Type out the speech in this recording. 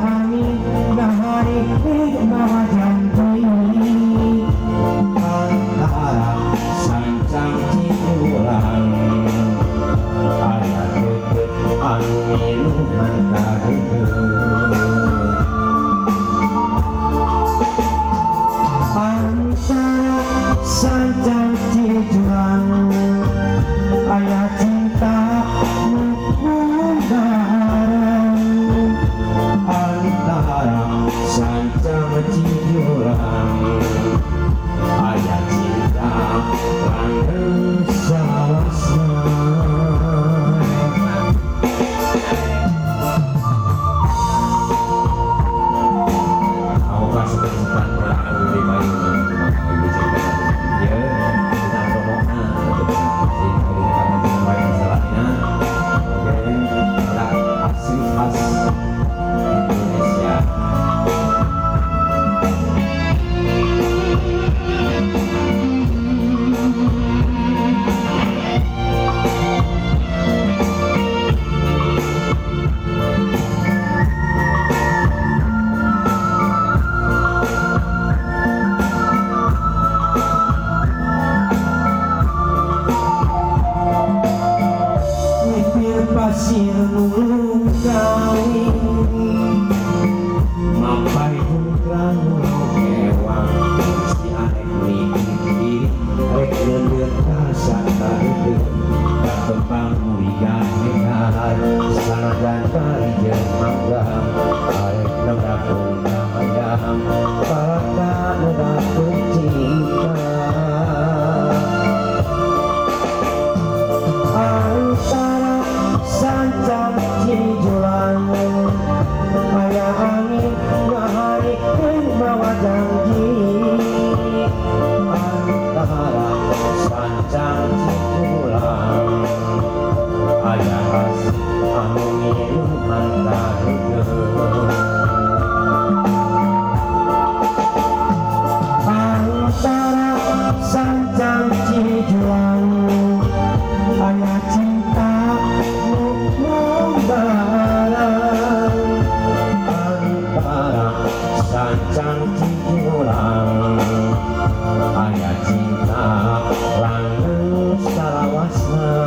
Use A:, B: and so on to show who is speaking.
A: angin ngahari bawa janji antara sancang ciulang ayah tutup angin mantadeu antara sancang ciulang ayah cinta sancang ciulang ayah cinta langgeng salawasna aku kasih kesempatan pulang aku di bayi ibu cinta ya kita promokna jadi hari kami dengan baik masalahnya oke ada asli khas Indonesia. Pasir nulung kali mampai kurang kewang si aneh mikir rek leuleut rasa kadeu tak kembang murigan hekar sanajan bari jeung manggang arek nangdakeun hayang parata nangdakeun cinta sancang ciulang ayah angin ngahari bawa janji antara sancang ciulang ayah angin mantadeu antara sancang ciulang ayah cinta antara sancang ciulang ayah cinta langgeng salawasna